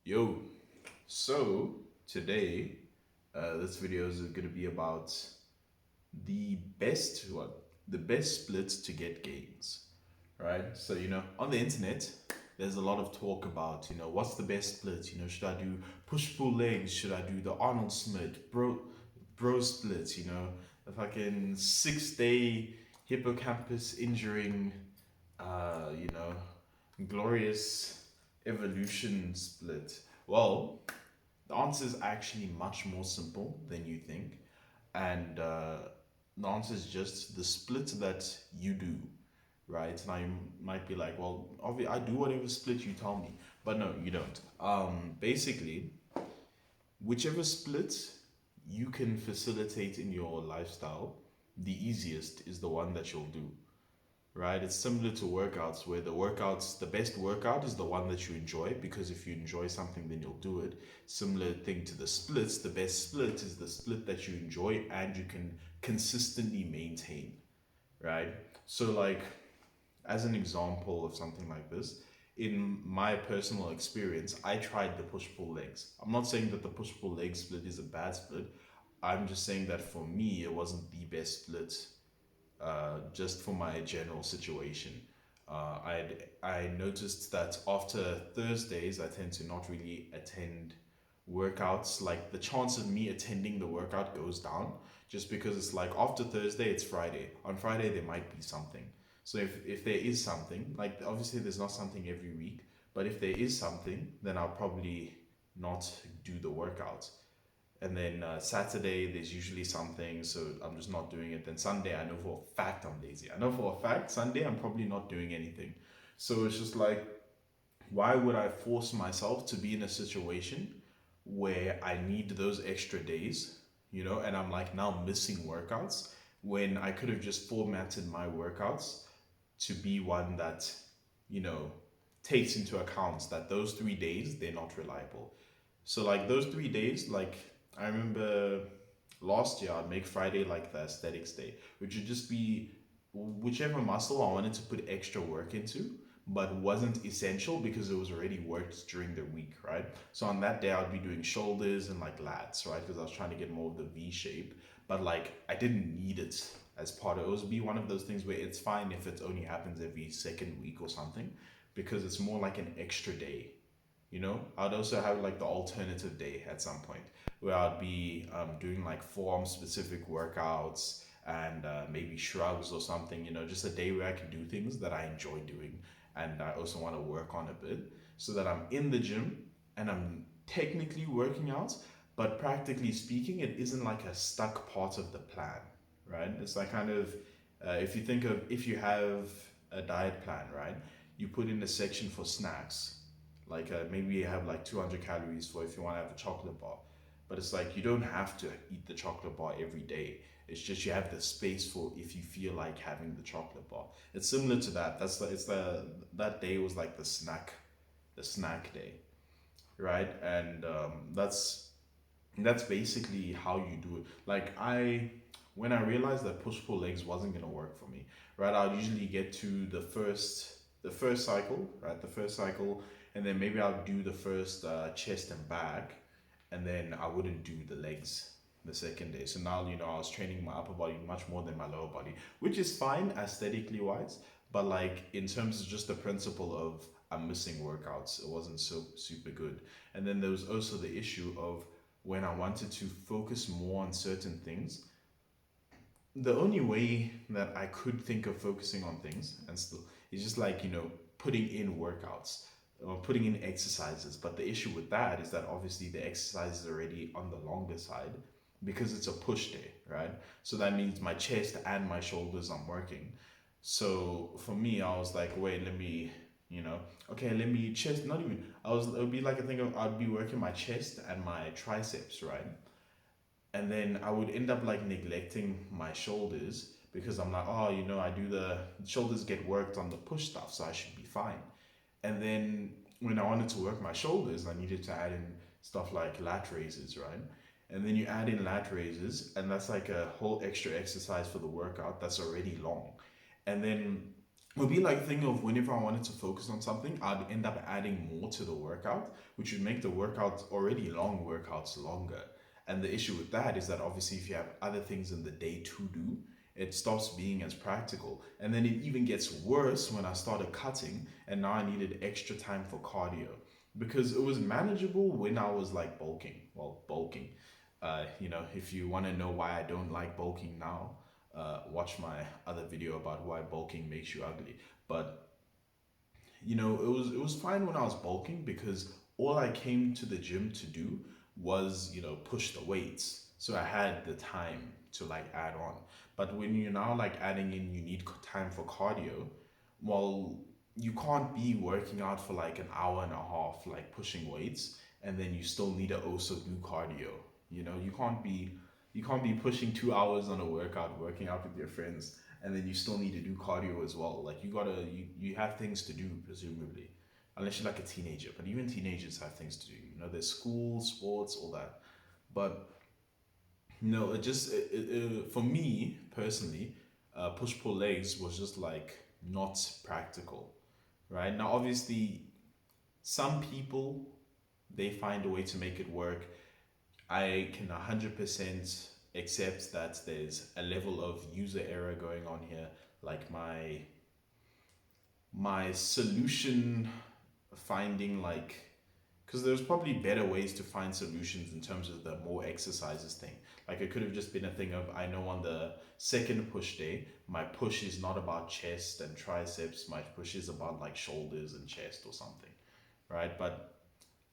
Yo, so today, this video is going to be about the best splits to get gains, right? So on the internet, there's a lot of talk about what's the best split. Should I do push pull legs? Should I do the Arnold Smith bro split? The fucking 6 day hippocampus injuring, uh, you know, glorious evolution split. Well, the answer is actually much more simple than you think. And the answer is just the split that you do, right? Now you might be like, well, obviously, I do whatever split you tell me. But no, you don't. Basically, whichever split you can facilitate in your lifestyle, the easiest is the one that you'll do, right? It's similar to workouts where the best workout is the one that you enjoy because if you enjoy something, then you'll do it. Similar thing to the splits, the best split is the split that you enjoy and you can consistently maintain, right? So, like, as an example of something like this, in my personal experience, I tried the push pull legs. I'm not saying that the push pull leg split is a bad split. I'm just saying that for me, it wasn't the best split just for my general situation. I noticed that after Thursdays, I tend to not really attend workouts. Like the chance of me attending the workout goes down just because it's like after Thursday, it's Friday. On Friday, there might be something. So if there is something, like obviously there's not something every week, but if there is something, then I'll probably not do the workout. And then Saturday, there's usually something, so I'm just not doing it. Then Sunday, I know for a fact I'm lazy. I know for a fact Sunday, I'm probably not doing anything. So it's just like, why would I force myself to be in a situation where I need those extra days, and I'm like now missing workouts when I could have just formatted my workouts to be one that, you know, takes into account that those 3 days, they're not reliable. So like those 3 days, like I remember last year I'd make Friday like the aesthetics day, which would just be whichever muscle I wanted to put extra work into, but wasn't essential because it was already worked during the week, right? So on that day I'd be doing shoulders and like lats, right? Because I was trying to get more of the V shape, but like I didn't need it as part of it. It was be one of those things where it's fine if it only happens every second week or something, because it's more like an extra day. I'd also have like the alternative day at some point where I'd be doing like forearm specific workouts and maybe shrugs or something, just a day where I can do things that I enjoy doing and I also want to work on a bit so that I'm in the gym and I'm technically working out, but practically speaking, it isn't like a stuck part of the plan, right? It's like kind of, if you have a diet plan, right? You put in a section for snacks, like maybe you have like 200 calories for if you want to have a chocolate bar, but it's like you don't have to eat the chocolate bar every day. It's just you have the space for if you feel like having the chocolate bar. It's similar to that. It's the that day was like the snack day, right? And that's basically how you do it. Like when I realized that push pull legs wasn't gonna work for me, right? I'll usually get to the first cycle, right? The first cycle, and then maybe I'll do the first chest and back, and then I wouldn't do the legs the second day. So now I was training my upper body much more than my lower body, which is fine aesthetically wise, but like in terms of just the principle of I'm missing workouts, it wasn't so super good. And then there was also the issue of when I wanted to focus more on certain things, the only way that I could think of focusing on things and still is just like, putting in workouts or putting in exercises. But the issue with that is that obviously the exercise is already on the longer side because it's a push day, right? So that means my chest and my shoulders I'm working. So for me, I was like, wait, let me, okay, let me chest, not even, it would be like a thing of, I'd be working my chest and my triceps, right? And then I would end up like neglecting my shoulders because I'm like, oh, I do the shoulders get worked on the push stuff, so I should be fine. And then when I wanted to work my shoulders, I needed to add in stuff like lat raises, right? And then you add in lat raises, and that's like a whole extra exercise for the workout that's already long. And then It would be like a thing of whenever I wanted to focus on something, I'd end up adding more to the workout, which would make the workout already long workouts longer. And the issue with that is that obviously if you have other things in the day to do, it stops being as practical. And then it even gets worse when I started cutting and now I needed extra time for cardio. Because it was manageable when I was like bulking. Well, bulking. If you want to know why I don't like bulking now, watch my other video about why bulking makes you ugly. But it was fine when I was bulking because all I came to the gym to do was push the weights. So I had the time to like add on. But when you're now like adding in, you need time for cardio. Well, you can't be working out for like an hour and a half, like pushing weights, and then you still need to also do cardio. You can't be pushing 2 hours on a workout, working out with your friends, and then you still need to do cardio as well. Like you have things to do presumably, unless you're like a teenager. But even teenagers have things to do. There's school, sports, all that. But no, for me personally, push pull legs was just like not practical, right? Now obviously some people they find a way to make it work. I can 100% accept that there's a level of user error going on here. Like my solution finding, like, because there's probably better ways to find solutions in terms of the more exercises thing. Like it could have just been a thing of I know on the second push day, my push is not about chest and triceps, my push is about like shoulders and chest or something, right? But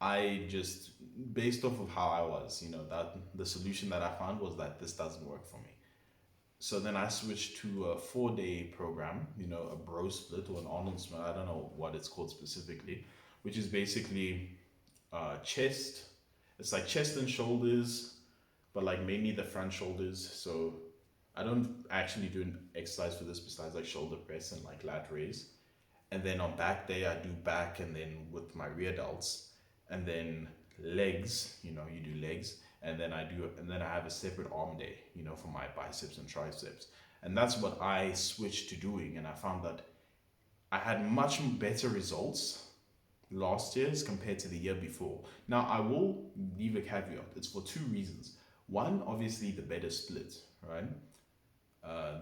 I just, based off of how I was, that the solution that I found was that this doesn't work for me. So then I switched to a 4 day program, a bro split or an Arnold split. I don't know what it's called specifically, which is basically chest. It's like chest and shoulders, but like mainly the front shoulders. So I don't actually do an exercise for this besides like shoulder press and like lat raise. And then on back day, I do back and then with my rear delts. And then legs, you do legs. And then I have a separate arm day, for my biceps and triceps. And that's what I switched to doing. And I found that I had much better results last year as compared to the year before. Now, I will leave a caveat. It's for two reasons. One, obviously, the better split, right?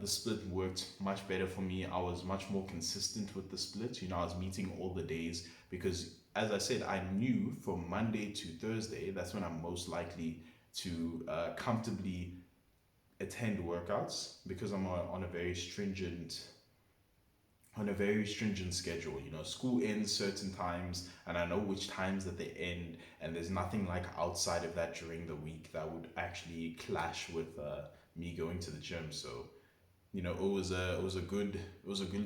The split worked much better for me. I was much more consistent with the split. I was meeting all the days because, as I said, I knew from Monday to Thursday, that's when I'm most likely to comfortably attend workouts because I'm on a very stringent schedule. School ends certain times, and I know which times that they end, and there's nothing like outside of that during the week that would actually clash with me going to the gym. So, it was a good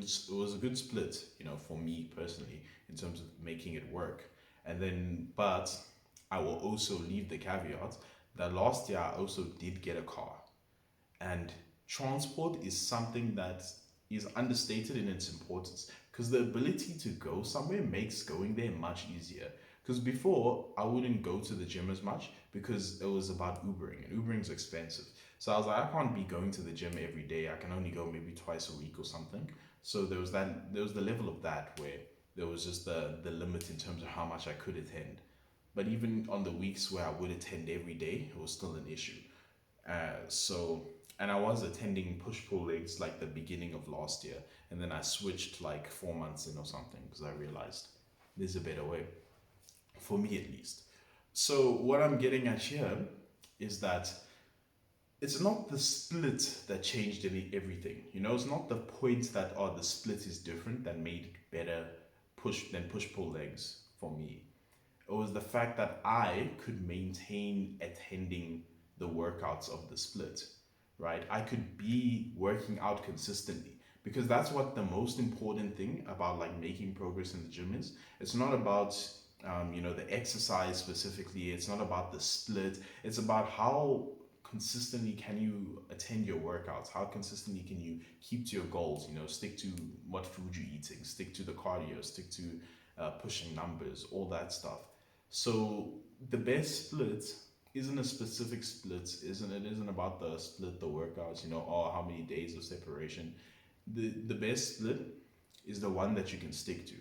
split, for me personally in terms of making it work. And then, but I will also leave the caveat that last year I also did get a car, and transport is something that is understated in its importance because the ability to go somewhere makes going there much easier. Because before, I wouldn't go to the gym as much because it was about Ubering, and Ubering's expensive. So I was like, I can't be going to the gym every day. I can only go maybe twice a week or something. So there was the level of that where there was just the limit in terms of how much I could attend. But even on the weeks where I would attend every day, it was still an issue. And I was attending push pull legs like the beginning of last year, and then I switched like 4 months in or something because I realized there's a better way, for me at least. So what I'm getting at here is that it's not the split that changed everything. It's not the point that the split is different that made it better push pull legs for me. It was the fact that I could maintain attending the workouts of the split, right? I could be working out consistently because that's what the most important thing about like making progress in the gym is. It's not about the exercise specifically. It's not about the split. It's about how consistently can you attend your workouts? How consistently can you keep to your goals? Stick to what food you're eating, stick to the cardio, stick to pushing numbers, all that stuff. So the best split isn't a specific split, it isn't about the split, the workouts, or how many days of separation. The best split is the one that you can stick to.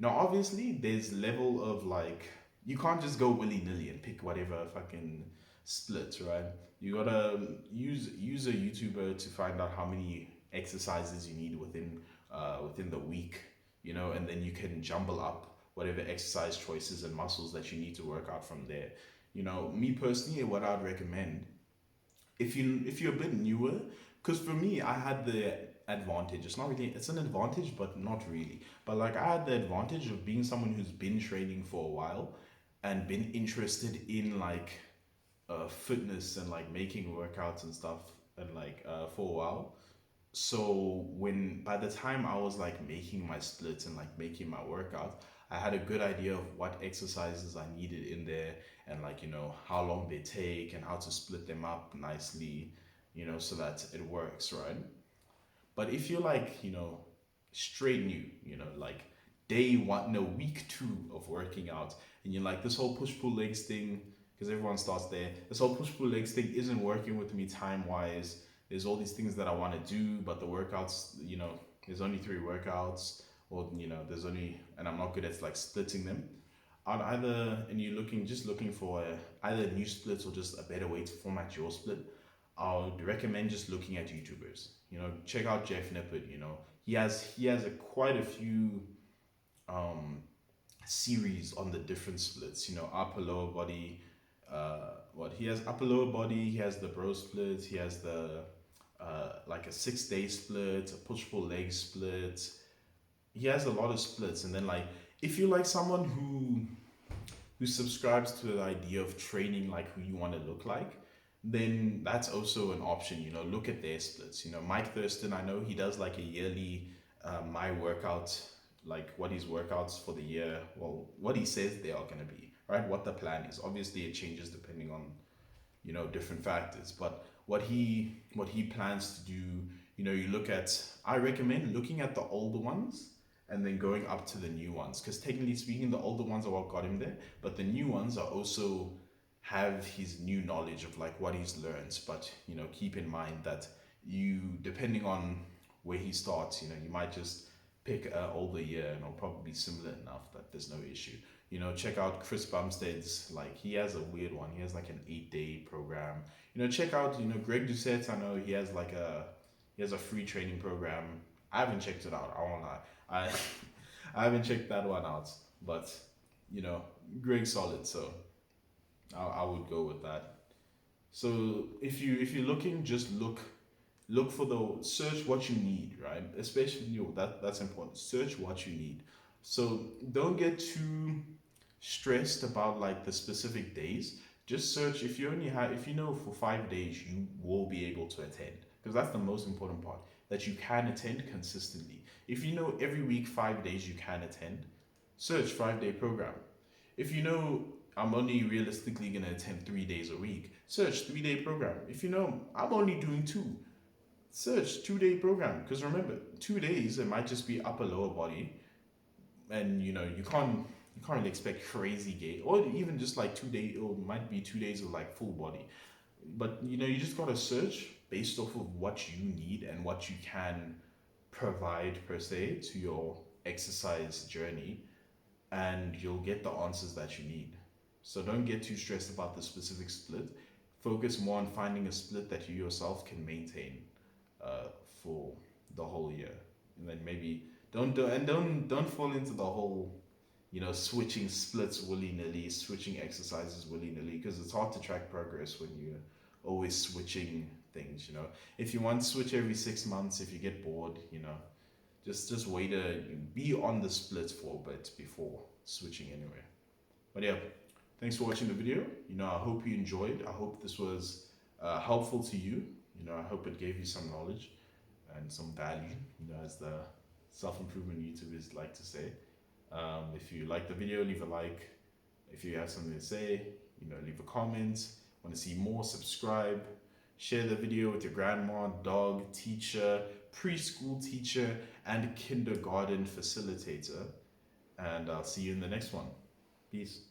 Now, obviously, there's level of like, you can't just go willy nilly and pick whatever fucking split, right? You gotta use a YouTuber to find out how many exercises you need within the week, and then you can jumble up whatever exercise choices and muscles that you need to work out from there. Me personally, what I'd recommend, if you're a bit newer, because for me, I had the advantage. It's not really, it's an advantage, but not really. But like, I had the advantage of being someone who's been training for a while and been interested in like fitness and like making workouts and stuff, and like for a while. So when by the time I was like making my splits and like making my workout, I had a good idea of what exercises I needed in there, and like how long they take and how to split them up nicely, so that it works, right? But if you're like, straight new, like day one, no, week two of working out, and you're like, this whole push pull legs thing, because everyone starts there, this whole push pull legs thing isn't working with me time wise. There's all these things that I want to do, but the workouts, there's only 3 workouts, or, there's only, and I'm not good at like splitting them. I'd either, and you're just looking for either new splits or just a better way to format your split, I would recommend just looking at YouTubers. Check out Jeff Nippert. He has quite a few um, series on the different splits. Upper lower body. What he has upper lower body. He has the bro split. He has the like a 6-day split, a push pull leg split. He has a lot of splits, and then like if you're like someone who subscribes to the idea of training like who you want to look like, then that's also an option. Look at their splits. Mike Thurston, I know he does like a yearly my workout, like what his workouts for the year, well, what he says they are going to be, right? What the plan is. Obviously, it changes depending on different factors, but what he plans to do, you look at. I recommend looking at the older ones and then going up to the new ones, because technically speaking, the older ones are what got him there, but the new ones are also have his new knowledge of like what he's learned. But keep in mind that depending on where he starts, you might just pick an older year and it'll probably be similar enough that there's no issue. Check out Chris Bumstead's, like he has a weird one. He has like an 8-day program. Check out Greg Doucette. I know he has a free training program. I haven't checked it out. I won't lie. I I haven't checked that one out, but Greg's solid, so I would go with that. So if you're looking, just look for search what you need, right? Especially that's important. Search what you need. So don't get too stressed about like the specific days. Just search. If you know for 5 days you will be able to attend, because that's the most important part, that you can attend consistently. If you know every week 5 days you can attend, search 5-day program. If you know I'm only realistically gonna attend 3 days a week, search 3-day program. If you know I'm only doing two, search 2-day program. Because remember, 2 days it might just be upper lower body, and you can't really expect crazy gain, or even just like 2 days, or it might be 2 days of like full body. But you just gotta search based off of what you need and what you can provide per se to your exercise journey, and you'll get the answers that you need. So don't get too stressed about the specific split. Focus more on finding a split that you yourself can maintain for the whole year, and then maybe don't fall into the whole switching splits willy nilly, switching exercises willy nilly, because it's hard to track progress when you're always switching things. If you want to switch every 6 months, if you get bored, just wait be on the splits for a bit before switching anyway. But yeah, thanks for watching the video. I hope you enjoyed. I hope this was helpful to you. I hope it gave you some knowledge and some value, as the self-improvement YouTubers like to say. If you like the video, leave a like. If you have something to say, leave a comment. Want to see more, subscribe. Share the video with your grandma, dog, teacher, preschool teacher, and kindergarten facilitator. And I'll see you in the next one. Peace.